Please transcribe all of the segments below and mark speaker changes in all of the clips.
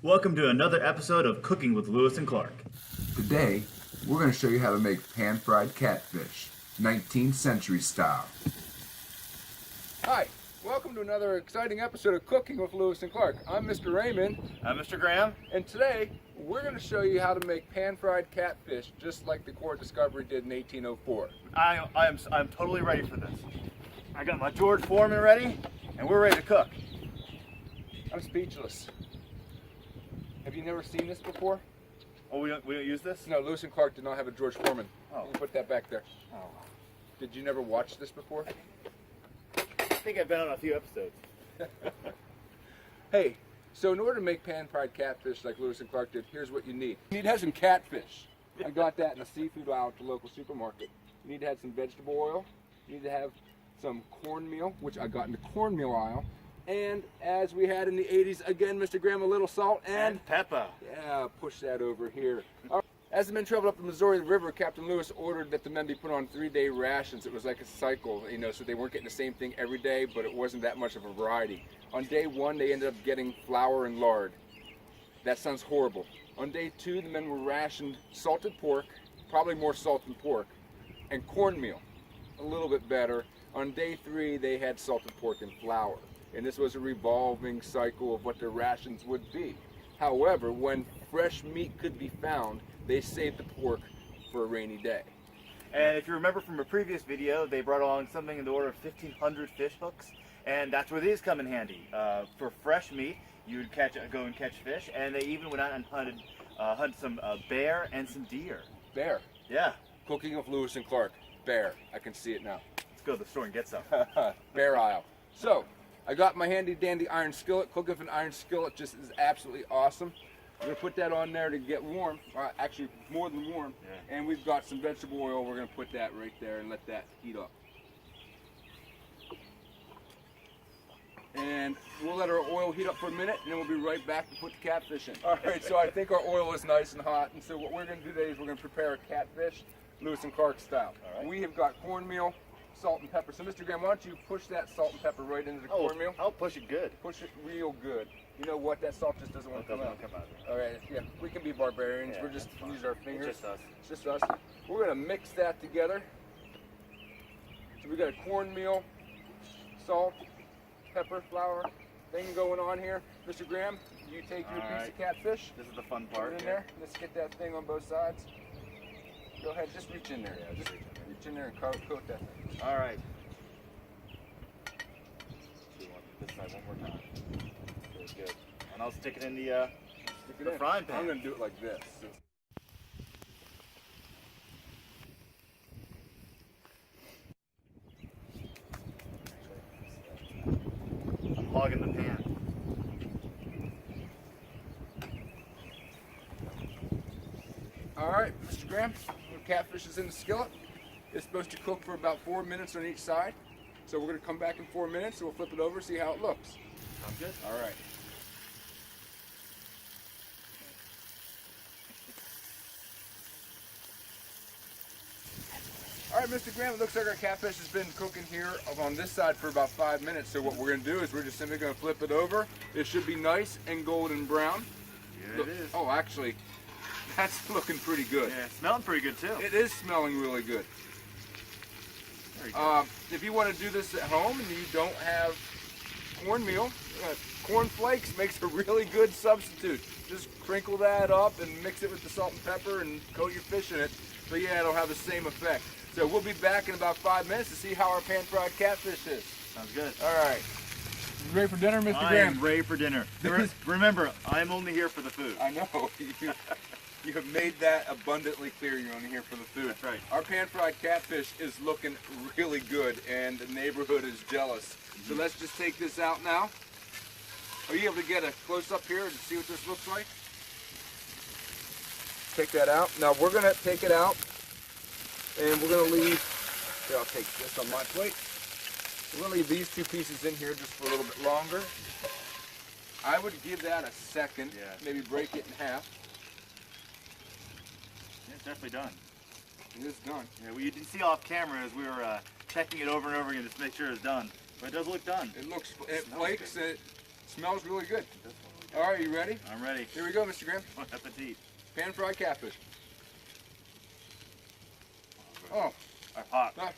Speaker 1: Welcome to another episode of Cooking with Lewis and Clark.
Speaker 2: Today, we're going to show you how to make pan-fried catfish, 19th century style.
Speaker 3: Hi, welcome to another exciting episode of Cooking with Lewis and Clark. I'm Mr. Raymond.
Speaker 1: I'm Mr. Graham.
Speaker 3: And today, we're going to show you how to make pan-fried catfish just like the Court Discovery did in 1804.
Speaker 1: I'm totally ready for this. I got my George Foreman ready, and we're ready to cook.
Speaker 3: I'm speechless. Have you never seen this before?
Speaker 1: Oh, we don't use this?
Speaker 3: No, Lewis and Clark did not have a George Foreman.
Speaker 1: Oh.
Speaker 3: You can put that back there.
Speaker 1: Oh.
Speaker 3: Did you never watch this before?
Speaker 1: I think I've been on a few episodes.
Speaker 3: Hey, so in order to make pan-fried catfish like Lewis and Clark did, here's what you need. You need to have some catfish. I got that in the seafood aisle at the local supermarket. You need to have some vegetable oil. You need to have some cornmeal, which I got in the cornmeal aisle. And as we had in the 80s, again, Mr. Graham, a little salt and
Speaker 1: pepper.
Speaker 3: Yeah, push that over here. As the men traveled up the Missouri River, Captain Lewis ordered that the men be put on 3-day rations. It was like a cycle, so they weren't getting the same thing every day, but it wasn't that much of a variety. On day 1, they ended up getting flour and lard. That sounds horrible. On day 2, the men were rationed salted pork, probably more salt than pork, and cornmeal, a little bit better. On day 3, they had salted pork and flour. And this was a revolving cycle of what their rations would be. However, when fresh meat could be found, they saved the pork for a rainy day.
Speaker 1: And if you remember from a previous video, they brought along something in the order of 1,500 fish hooks, and that's where these come in handy. For fresh meat, you would go and catch fish, and they even went out and hunted some bear and some deer.
Speaker 3: Bear.
Speaker 1: Yeah.
Speaker 3: Cooking with Lewis and Clark. Bear. I can see it now.
Speaker 1: Let's go to the store and get some.
Speaker 3: Bear aisle. So, I got my handy dandy iron skillet. Cooking with an iron skillet just is absolutely awesome. We're going to put that on there to get warm, actually more than warm. Yeah. And we've got some vegetable oil. We're going to put that right there and let that heat up. And we'll let our oil heat up for a minute, and then we'll be right back to put the catfish in. All right, so I think our oil is nice and hot, and so what we're going to do today is we're going to prepare a catfish Lewis and Clark style. All right. We have got cornmeal, salt and pepper. So Mr. Graham, why don't you push that salt and pepper right into the cornmeal?
Speaker 1: I'll push it good.
Speaker 3: Push it real good. You know what? That salt just doesn't want to come out. All right, yeah, we can be barbarians.
Speaker 1: Yeah,
Speaker 3: we're just use our fingers.
Speaker 1: It's just us.
Speaker 3: It's just us. We're going to mix that together. So we got a cornmeal, salt, pepper, flour thing going on here. Mr. Graham, you take your piece of catfish.
Speaker 1: This is the fun
Speaker 3: Put
Speaker 1: part.
Speaker 3: it in there. Let's get that thing on both sides. Go ahead, just reach in there. Yeah, just reach in there and coat that thing.
Speaker 1: All right. So you want this side one more time. Really good. And I'll stick it in the frying pan.
Speaker 3: I'm going to do it like this.
Speaker 1: I'm hogging the pan.
Speaker 3: All right, Mr. Graham, the catfish is in the skillet. It's supposed to cook for about 4 minutes on each side. So we're going to come back in 4 minutes and we'll flip it over, see how it looks.
Speaker 1: Sounds good.
Speaker 3: All right. All right, Mr. Graham, it looks like our catfish has been cooking here on this side for about 5 minutes. So what we're going to do is we're just simply going to flip it over. It should be nice and golden brown.
Speaker 1: Here it is.
Speaker 3: Oh, actually, that's looking pretty good.
Speaker 1: Yeah, it's smelling pretty good too.
Speaker 3: It is smelling really good.
Speaker 1: Very good.
Speaker 3: If you want to do this at home and you don't have cornmeal, corn flakes makes a really good substitute. Just crinkle that up and mix it with the salt and pepper and coat your fish in it. So yeah, it'll have the same effect. So we'll be back in about 5 minutes to see how our pan-fried catfish is.
Speaker 1: Sounds good.
Speaker 3: All right. You ready for dinner, Mr.
Speaker 1: I
Speaker 3: Graham?
Speaker 1: am ready for dinner. Remember, I'm only here for the food.
Speaker 3: I know. You have made that abundantly clear. You're only here for the food.
Speaker 1: That's right.
Speaker 3: Our pan-fried catfish is looking really good, and the neighborhood is jealous. So let's just take this out now. Are you able to get a close-up here and see what this looks like? Take that out. Now we're going to take it out, and we're going to leave, here, I'll take this on my plate. We're going to leave these 2 pieces in here just for a little bit longer. I would give that a second, maybe break it in half.
Speaker 1: It's definitely done.
Speaker 3: It is done.
Speaker 1: Yeah, well, you didn't see off camera as we were checking it over and over again just to make sure it's done. But it does look done.
Speaker 3: It looks, it flakes, it smells really good.
Speaker 1: It does smell really good.
Speaker 3: All right, you ready?
Speaker 1: I'm ready.
Speaker 3: Here we go, Mr. Graham.
Speaker 1: Bon appetit.
Speaker 3: Pan-fried catfish. Oh,
Speaker 1: That's hot.
Speaker 3: that,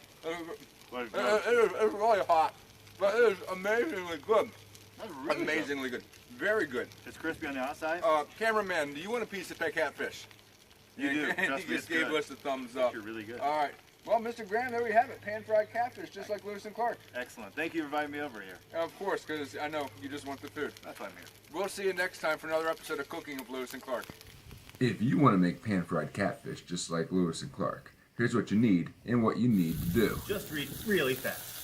Speaker 1: But it's
Speaker 3: it
Speaker 1: good.
Speaker 3: is really hot, but it is amazingly good.
Speaker 1: That's really
Speaker 3: Amazingly good. Very good.
Speaker 1: Good. It's crispy on the outside.
Speaker 3: Cameraman, do you want a piece of that catfish?
Speaker 1: You do.
Speaker 3: And
Speaker 1: Trust
Speaker 3: he
Speaker 1: me,
Speaker 3: just
Speaker 1: it's
Speaker 3: gave
Speaker 1: good.
Speaker 3: us a thumbs
Speaker 1: It's
Speaker 3: up.
Speaker 1: actually really good.
Speaker 3: All right. Well, Mr. Graham, there we have it. Pan-fried catfish, just like Lewis and Clark.
Speaker 1: Excellent. Thank you for inviting me over here.
Speaker 3: Of course, because I know you just want the food.
Speaker 1: That's why I'm here.
Speaker 3: We'll see you next time for another episode of Cooking of Lewis and Clark.
Speaker 2: If you want to make pan-fried catfish just like Lewis and Clark, here's what you need and what you need to do.
Speaker 1: Just read really fast.